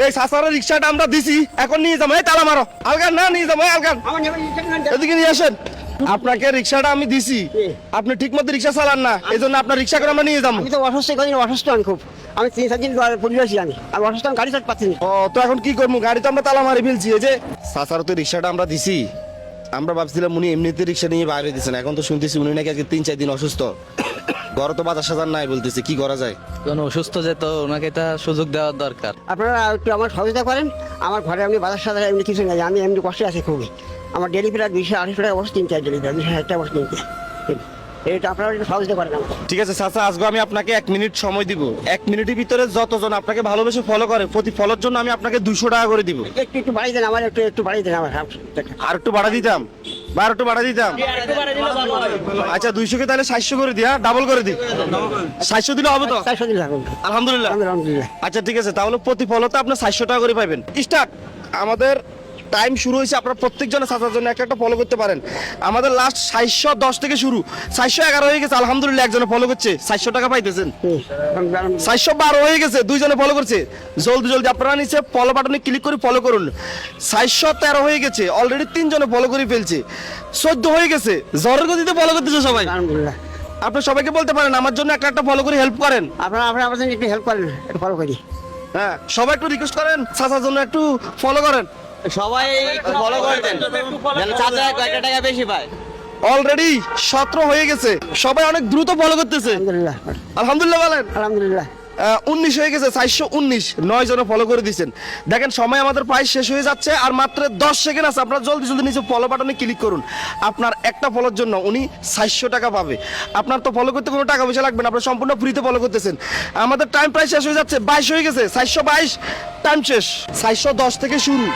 এই সাসারের রিক্সাটা আমরা দিছি, এখন নিয়ে যাবো। এই তালা মারো, আলগান না নিয়ে যাবো, আলগান এদিকে নিয়ে আসেন। আপনাকে রিক্সাটা আমি দিছি, আপনি ঠিক মতো রিক্সা চালান না, এই জন্য আপনার রিক্সা করে আমরা নিয়ে যাবো। আমি তো অসুস্থ, কদিন অসুস্থ আমি খুব, আমি 3-4 দিন পরিবেশি আমি অসুস্থ, আমি গাড়ি চালাতে পারছি না। ও তো এখন কি করবো, গাড়ি তো আমরা তালা মারি ফেলছি। এই যে সাসার তো রিক্সাটা আমরা দিছি, আমরা ভাবছিলাম উনি এমনিতে রিক্সা নিয়ে বাইরে দিচ্ছেন, এখন তো শুনতেছি উনি নাকি আজকে 3-4 দিন অসুস্থ, ঘরে তো বাজার সাজার নাই, বলতেছে কি করা যায়। যখন অসুস্থ যেত ওনাকে এটা সুযোগ দেওয়ার দরকার। আপনারা একটু আমার সহযোগিতা করেন, আমার ঘরে এমনি বাজার সাজার এমনি কিছু নেই, আমি এমনি কষ্টে আছি খুবই। আমার ডেলি প্রায় 228 টাকা বসে 3-4 ডেলি প্রায় 260 টাকা বসে কিনতে, এটা আপনারা একটু সহযোগিতা করেন আমাকে। ঠিক আছে চাচা, আজকে আমি আপনাকে 1 মিনিট সময় দিব। 1 মিনিটের ভিতরে যতজন আপনাকে ভালোবেসে ফলো করে, প্রতি ফলোর জন্য আমি আপনাকে 200 টাকা করে দিব। একটু বাড়িয়ে দেন আমার, একটু বাড়িয়ে দেন আমার। আর একটু বাড়া দিতাম, বা আর একটু বাড়া দিতাম। আচ্ছা 200 কে তাহলে 700 করে দিয়া, ডাবল করে দিই। 700 দিলে হবে তো? 400 দিন লাগুন। আলহামদুলিল্লাহ। আলহামদুলিল্লাহ। আচ্ছা ঠিক আছে, তাহলে প্রতি ফলোতে আপনি 700 টাকা করে পাবেন। স্টার্ট। আমাদের টাইম শুরু হয়েছে, আপনারা প্রত্যেকজনে চাচার জন্য একটা ফলো করতে পারেন। আমাদের লাস্ট 710 থেকে শুরু, 711 হয়ে গেছে আলহামদুলিল্লাহ, একজনে ফলো করছে, 700 টাকা পাইতেছেন। 712 হয়ে গেছে, 2 জনে ফলো করছে। জলদি জলদি আপনারা নিচে ফলো বাটনে ক্লিক করে ফলো করুন। 713 হয়ে গেছে, অলরেডি 3 জনে ফলো করে ফেলছে। 14 হয়ে গেছে, জ্বরের গতিতে ফলো করতেছে সবাই। আলহামদুলিল্লাহ। আপনি সবাইকে বলতে পারেন আমার জন্য একটা ফলো করে হেল্প করেন। আপনারা আমার জন্য একটু হেল্প করেন, একটু ফলো করি। হ্যাঁ সবাই একটু রিকোয়েস্ট করেন, চাচার জন্য একটু ফলো করেন। সবাই ফলো করে দেন, যেন চাচা কয়েকটা টাকা বেশি পায়। অলরেডি 17 হয়ে গেছে, সবাই অনেক দ্রুত ফলো করতেছে। আলহামদুলিল্লাহ। আলহামদুলিল্লাহ বলেন। আলহামদুলিল্লাহ। 19 হয়ে গেছে, 419, 9 জনে ফলো করে দিয়েছেন। দেখেন সময় আমাদের প্রায় শেষ হয়ে যাচ্ছে, আর মাত্র 10 সেকেন্ড আছে। আপনারা জলদি জলদি নিচে ফলো বাটনে ক্লিক করুন। আপনার একটা ফলোর জন্য উনি 400 টাকা পাবে। আপনার তো ফলো করতে কোনো টাকা পয়সা লাগবে না, আপনারা সম্পূর্ণ ফ্রিতে ফলো করতেছেন। আমাদের টাইম প্রায় শেষ হয়ে যাচ্ছে, 22 হয়ে গেছে, 422 টাইম শেষ। 410 থেকে শুরু,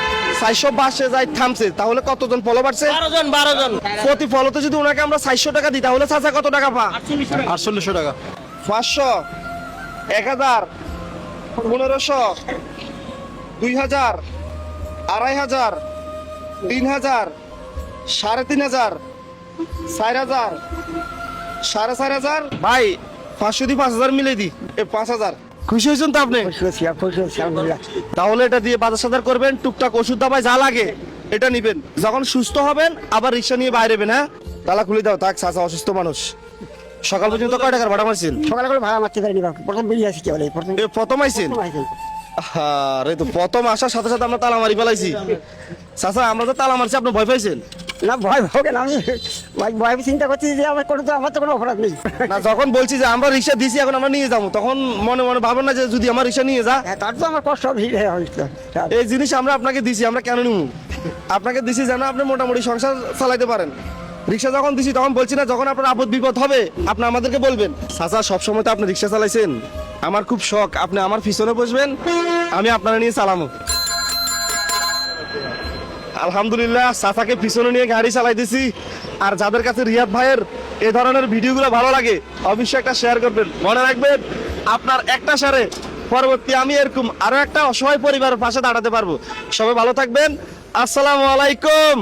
422 যায় থামছে, তাহলে কতজন ফলো বাড়ছে? 12 জন। প্রতি ফলোতে যদি ওনাকে আমরা 400 টাকা দিই, তাহলে চাচা কত টাকা পা? 4800 টাকা। 500, 1000, 1500, 2000, 2500, 3000, 3500, 4000, 4500। ভাই 500 দিয়ে 5000 মিলে দি, 5000। খুশি হয়েছেন তো আপনি? খুশি হচ্ছি, আলহামদুলিল্লাহ। তাহলে এটা দিয়ে বাজার সাজার করবেন, টুকটাক ওষুধ দাবাই যা লাগে এটা নিবেন। যখন সুস্থ হবেন আবার রিক্সা নিয়ে বাইরে বেন। হ্যাঁ তালা খুলে দাও, থাক চাচা অসুস্থ মানুষ। সকাল পর্যন্ত কয় টাকার ভাড়া মারছেন? সকালে করে ভাড়া মারতে পারিনি, প্রথম বেরিয়ে আসি কি বলে, প্রথম আইছেন? আরে তো প্রথম আসার সাথে সাথে আমরা তালা মারি ফেলাইছি। চাচা আমরা তো তালা মারছি, আপনি ভয় পাইছেন? না ভয় ভোগেন, আমি ভয় চিন্তা করছি যে আমার তো কোনো অপরাধ নেই। না যখন বলছি যে আমরা রিক্সা দিছি এখন আমরা নিয়ে যাবো, তখন মনে মনে ভাবেন না যে যদি আমার রিক্সা নিয়ে যা? হ্যাঁ, তার তো আমার কষ্ট ভিড় হয়েছে। এই জিনিস আমরা আপনাকে দিছি, আমরা কেন নিব? আপনাকে দিছি যেন আপনি মোটামুটি সংসার চালাইতে পারেন। রিক্সা যখন দিছি তখন বলছি না, যখন আপনার আপদ বিপদ হবে আপনি আমাদেরকে বলবেন। চাচা সবসময় তো আপনি রিক্সা চালাইছেন, আমার খুব শখ আপনি আমার পিছনে বসবেন, আমি আপনারা নিয়ে চালামো। আলহামদুলিল্লাহ চাচাকে পিছনে নিয়ে গাড়ি চালাই দিছি। আর যাদের কাছে রিয়াদ ভাইয়ের এই ধরনের ভিডিওগুলো ভালো লাগে অবশ্যই একটা শেয়ার করবেন। মনে রাখবেন আপনার একটা শেয়ারে পরবর্তী আমি এরকম আরো একটা অসহায় পরিবারের পাশে দাঁড়াতে পারবো। সবাই ভালো থাকবেন, আসসালামু আলাইকুম।